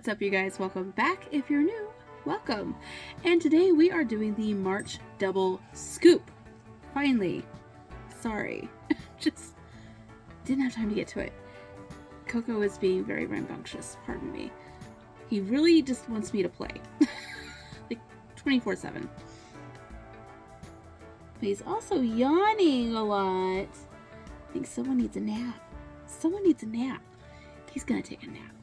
What's up, you guys? Welcome back. If you're new, welcome. And today we are doing the March double scoop. Finally. Sorry. Just didn't have time to get to it. Coco is being very rambunctious, pardon me. He really just wants me to play. Like 24/7. But he's also yawning a lot. I think someone needs a nap. Someone needs a nap. He's gonna take a nap.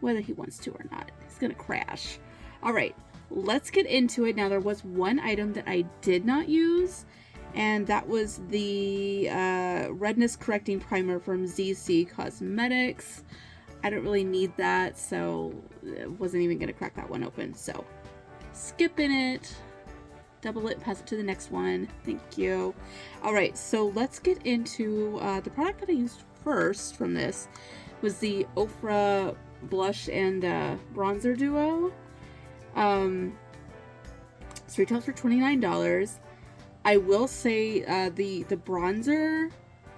Whether he wants to or not. He's gonna crash. Alright, let's get into it. Now, there was one item that I did not use, and that was the redness correcting primer from ZC Cosmetics. I don't really need that, so I wasn't even gonna crack that one open. So, skipping it. Double it, pass it to the next one. Thank you. Alright, so let's get into the product that I used first from this was the Ofra blush and bronzer duo. It's retails for $29. I will say the bronzer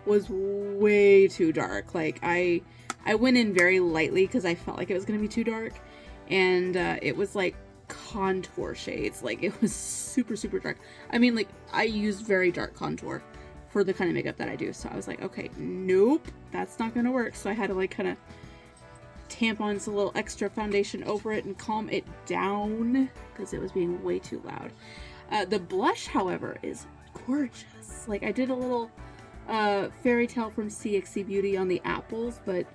was way too dark. Like I went in very lightly because I felt like it was gonna be too dark, and it was like contour shades. Like it was super dark. I mean, like I use very dark contour for the kind of makeup that I do, so I was like, okay, nope, that's not gonna work. So I had to like kind of tamp on some little extra foundation over it and calm it down because it was being way too loud. The blush, however, is gorgeous. Like I did a little fairy tale from CXC Beauty on the apples, but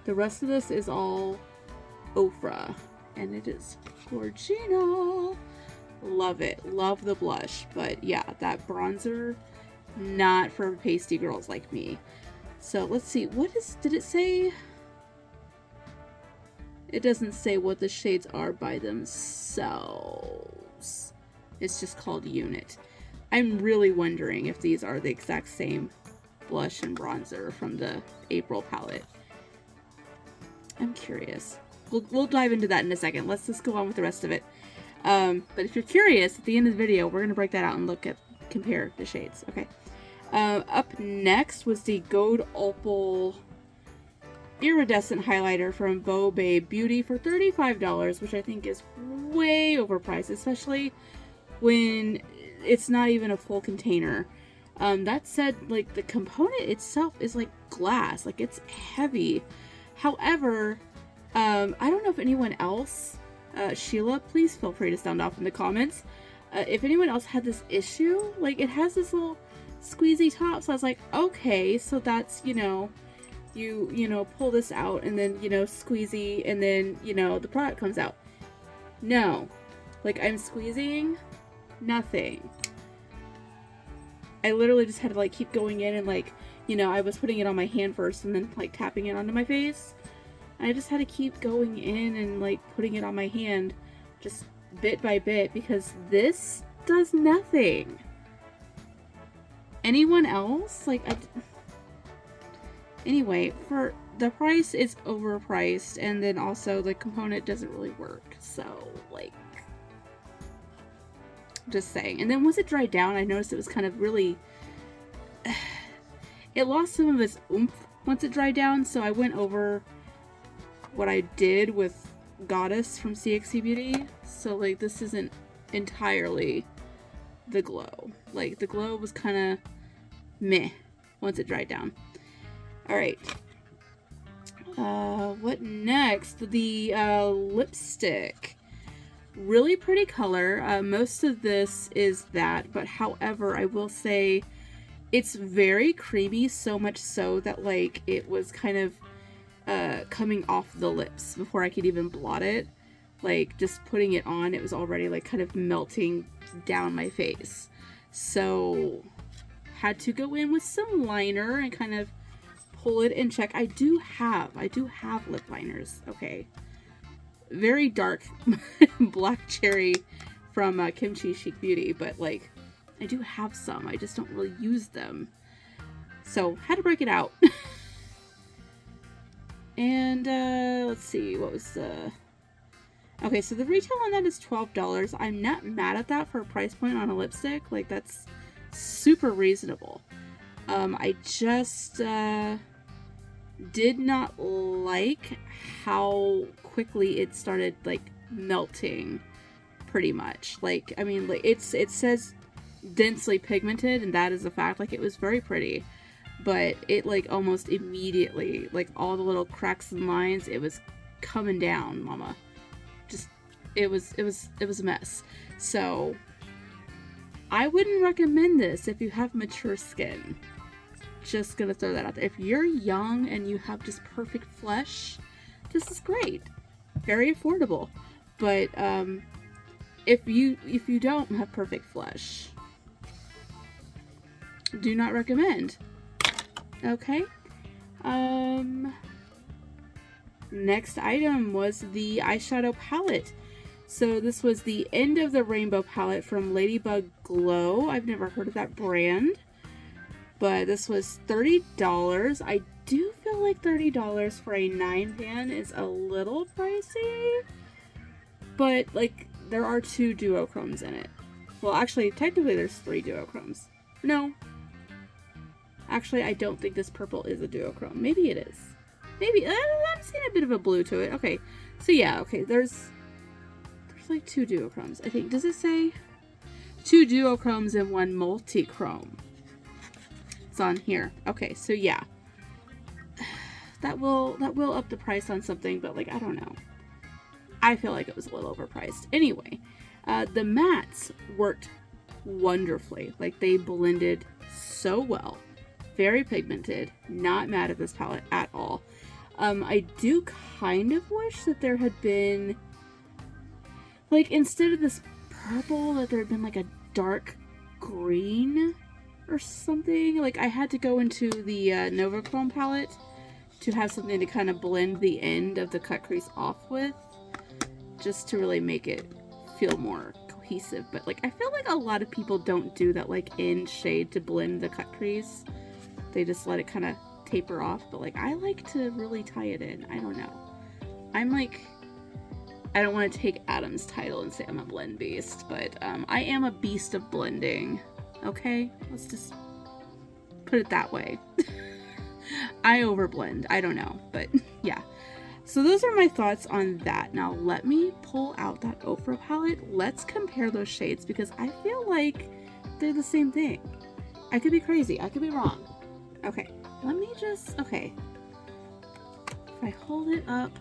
the rest of this is all Ofra, and it is gorgino. Love it. Love the blush. But yeah, that bronzer, not for pasty girls like me. So let's see, did it say? It doesn't say what the shades are by themselves. It's just called Unit. I'm really wondering if these are the exact same blush and bronzer from the April palette. I'm curious. We'll dive into that in a second. Let's just go on with the rest of it. But if you're curious, at the end of the video, we're going to break that out and compare the shades. Okay. Up next was the Gold Opal iridescent highlighter from Bow Babe Beauty for $35, which I think is way overpriced, especially when it's not even a full container. That said, like the component itself is like glass, like it's heavy. However, I don't know if anyone else, Sheila, please feel free to sound off in the comments. If anyone else had this issue, like it has this little squeezy top, so I was like, okay, so that's, you know, you pull this out and then, squeezy, and then, the product comes out. No. Like, I'm squeezing nothing. I literally just had to, like, keep going in and, like, I was putting it on my hand first and then, like, tapping it onto my face. I just had to keep going in and, like, putting it on my hand just bit by bit because this does nothing. Anyone else? Like, anyway, for the price, it's overpriced, and then also the component doesn't really work, so, like, just saying. And then once it dried down, I noticed it was kind of really, it lost some of its oomph once it dried down, so I went over what I did with Goddess from CXC Beauty, so, like, this isn't entirely the glow. Like, the glow was kind of meh once it dried down. Alright. What next? The lipstick. Really pretty color. Most of this is that, but however, I will say it's very creamy, so much so that, like, it was kind of coming off the lips before I could even blot it. Like, just putting it on, it was already, like, kind of melting down my face. So, had to go in with some liner and kind of pull it and check. I do have lip liners, okay. Very dark black cherry from Kimchi Chic Beauty, but, like, I do have some. I just don't really use them. So, had to break it out. And, let's see, what was the... Okay, so the retail on that is $12. I'm not mad at that for a price point on a lipstick. Like, that's super reasonable. I just, did not like how quickly it started like melting, pretty much. Like, I mean, like it says densely pigmented, and that is a fact. Like, it was very pretty, but it like almost immediately, like all the little cracks and lines, it was coming down, mama. Just it was a mess. So I wouldn't recommend this if you have mature skin. Just gonna throw that out there. If you're young and you have just perfect flesh, this is great. Very affordable. But if you don't have perfect flesh, do not recommend. Okay. Next item was the eyeshadow palette. So this was the End of the Rainbow palette from Ladybug Glow. I've never heard of that brand, but this was $30. I do feel like $30 for a 9-pan is a little pricey, but like there are 2 duochromes in it. Well, actually, technically there's 3 duochromes. No. Actually, I don't think this purple is a duochrome. Maybe it is. Maybe. I'm seeing a bit of a blue to it. Okay. So yeah, okay, there's like 2 duochromes, I think. Does it say 2 duochromes and 1 multi-chrome? It's on here. Okay, so yeah. That will up the price on something, but like, I don't know. I feel like it was a little overpriced. Anyway, the mattes worked wonderfully. Like, they blended so well. Very pigmented. Not mad at this palette at all. I do kind of wish that there had been, like, instead of this purple, that there had been like a dark green or something. Like, I had to go into the Novachrome palette to have something to kind of blend the end of the cut crease off with, just to really make it feel more cohesive. But like, I feel like a lot of people don't do that like end shade to blend the cut crease. They just let it kind of taper off. But like, I like to really tie it in. I don't know. I'm like, I don't want to take Adam's title and say I'm a blend beast, but I am a beast of blending. Okay? Let's just put it that way. I overblend. I don't know, but yeah. So those are my thoughts on that. Now let me pull out that Ofra palette. Let's compare those shades because I feel like they're the same thing. I could be crazy. I could be wrong. Okay, let me just, okay. If I hold it up.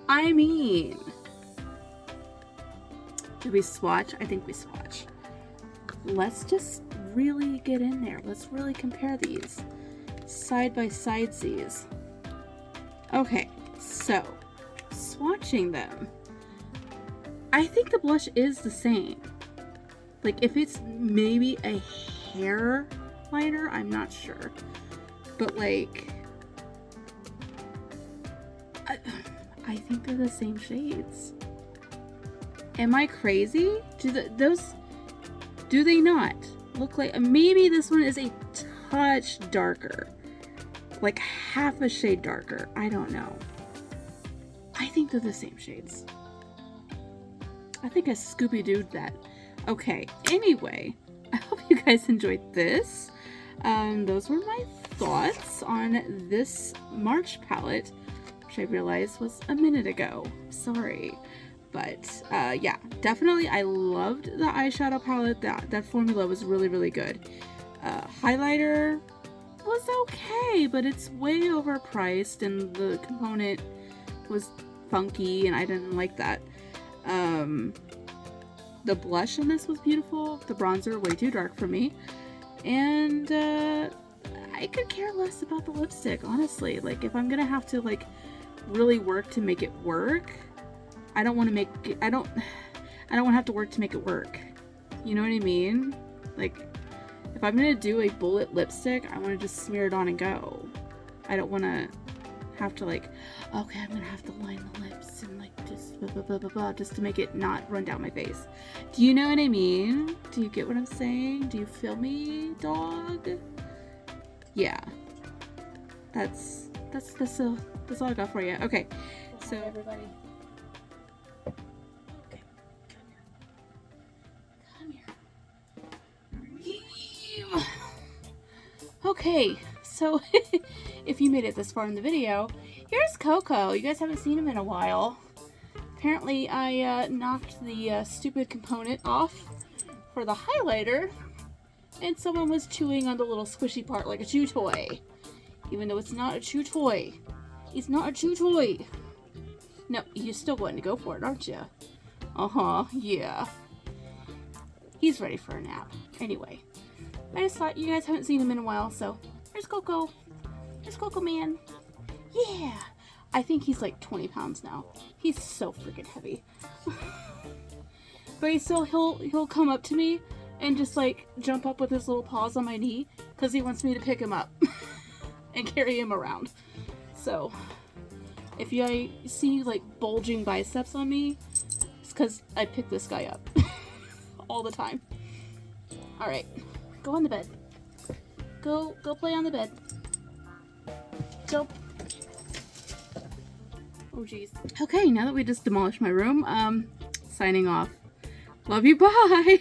I mean, did we swatch? I think we swatch. Let's just really get in there. Let's really compare these. Side by side these. Okay, so swatching them, I think the blush is the same. Like, if it's maybe a hair lighter, I'm not sure, but like I think they're the same shades. Am I crazy? Do they not look like, maybe this one is a touch darker, like half a shade darker. I don't know. I think they're the same shades. I think I Scooby-Doo'd that. Okay, anyway, I hope you guys enjoyed this. Those were my thoughts on this March palette, which I realized was a minute ago. Sorry. But yeah, definitely I loved the eyeshadow palette. That formula was really, really good. Highlighter was okay, but it's way overpriced and the component was funky and I didn't like that. The blush in this was beautiful. The bronzer way too dark for me. And I could care less about the lipstick, honestly. Like, if I'm gonna have to like really work to make it work, I don't want to make it, I don't want to have to work to make it work. You know what I mean? Like, if I'm gonna do a bullet lipstick, I want to just smear it on and go. I don't want to have to like, okay, I'm gonna have to line the lips and like just blah, blah, blah, blah, blah, just to make it not run down my face. Do you know what I mean? Do you get what I'm saying? Do you feel me, dog? Yeah. That's all I got for you. Okay. So hi, everybody. Okay. Come here. Okay. Okay, so if you made it this far in the video, here's Coco. You guys haven't seen him in a while. Apparently I knocked the stupid component off for the highlighter, and someone was chewing on the little squishy part like a chew toy. Even though it's not a chew toy. It's not a chew toy. No, you're still going to go for it, aren't you? Uh-huh, yeah. He's ready for a nap. Anyway, I just thought you guys haven't seen him in a while, so there's Coco. There's Coco Man. Yeah. I think he's like 20 pounds now. He's so freaking heavy. But he'll come up to me and just like jump up with his little paws on my knee because he wants me to pick him up and carry him around. So if you see like bulging biceps on me, it's because I pick this guy up all the time. All right, go on the bed. Go play on the bed. Jump. Oh geez. Okay, now that we just demolished my room, signing off. Love you, bye!